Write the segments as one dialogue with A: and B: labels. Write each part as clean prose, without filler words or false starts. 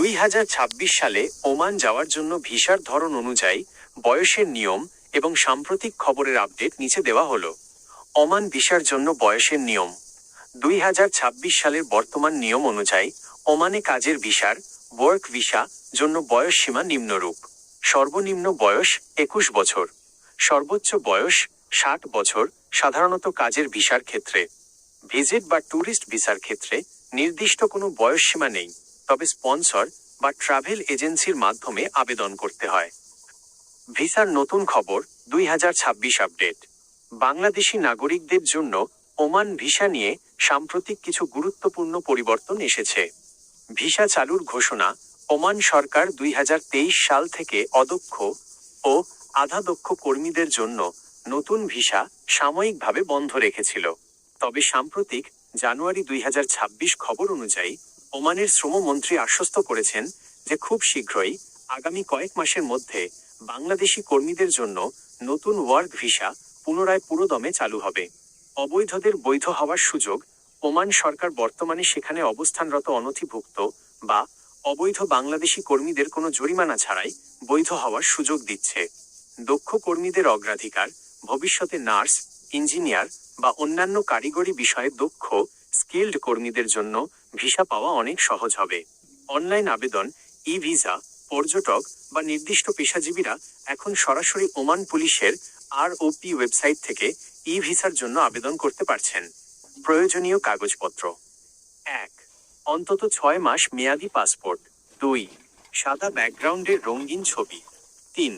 A: 2026 সালে ওমান যাওয়ার জন্য ভিসার ধরন অনুযায়ী বয়সের নিয়ম এবং সাম্প্রতিক খবরের আপডেট নিচে দেওয়া হলো। ওমান ভিসার জন্য বয়সের নিয়ম। 2026 সালের বর্তমান নিয়ম অনুযায়ী ওমানে কাজের ভিসার ওয়ার্ক ভিসা জন্য বয়স সীমা নিম্নরূপ। সর্বনিম্ন বয়স 21 বছর, সর্বোচ্চ বয়স 60 বছর। সাধারণত কাজের ভিসার ক্ষেত্রে। ভিজিট বা ট্যুরিস্ট ভিসার ক্ষেত্রে নির্দিষ্ট কোনো বয়স সীমা নেই, তবে স্পন্সর বা ট্রাভেল এজেন্সির মাধ্যমে আবেদন করতে হয়। ভিসার নতুন খবর 2026 আপডেট। বাংলাদেশি নাগরিকদের জন্য ওমান ভিসা নিয়ে সাম্প্রতিক কিছু গুরুত্বপূর্ণ পরিবর্তন এসেছে। ভিসা চালুর ঘোষণা। ওমান সরকার 2023 সাল থেকে অদক্ষ ও আধাদক্ষ কর্মীদের জন্য নতুন ভিসা সাময়িকভাবে বন্ধ রেখেছিল। তবে সাম্প্রতিক জানুয়ারি 2026 খবর অনুযায়ী ওমানের শ্রমমন্ত্রী আশ্বস্ত করেছেন যে খুব শীঘ্রই আগামী কয়েক মাসের মধ্যে বাংলাদেশি কর্মীদের জন্য নতুন ওয়ার্ক ভিসা পুনরায় পুরোদমে চালু হবে। অবৈধদের বৈধ হওয়ার সুযোগ। ওমান সরকার বর্তমানে সেখানে অবস্থানরত অনথিভুক্ত বা অবৈধ বাংলাদেশি কর্মীদের কোনো জরিমানা ছাড়াই বৈধ হওয়ার সুযোগ দিচ্ছে। দক্ষ কর্মীদের অগ্রাধিকার। ভবিষ্যতে নার্স, ইঞ্জিনিয়ার বা অন্যান্য কারিগরি বিষয়ে দক্ষ স্কিল্ড কর্মীদের জন্য ভিসা পাওয়া অনেক সহজ হবে। অনলাইন আবেদন। ই ভিসা। পর্যটক বা নির্দিষ্ট পেশাজীবীরা এখন সরাসরি ওমান পুলিশের ROP ওয়েবসাইট থেকে ই ভিসার জন্য আবেদন করতে পারছেন। প্রয়োজনীয় কাগজপত্র। 1. অন্তত 6 মাস মেয়াদি পাসপোর্ট। 2. সাদা ব্যাকগ্রাউন্ডের রঙিন ছবি। 3.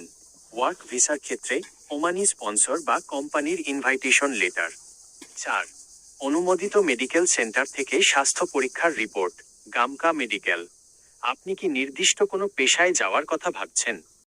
A: ওয়ার্ক ভিসার ক্ষেত্রে ওমানি স্পন্সর বা কোম্পানির ইনভাইটেশন লেটার। 4. অনুমোদিত মেডিকেল সেন্টার থেকে স্বাস্থ্য পরীক্ষার রিপোর্ট। গামকা মেডিকেল। আপনি কি নির্দিষ্ট কোনো পেশায় যাওয়ার কথা ভাবছেন?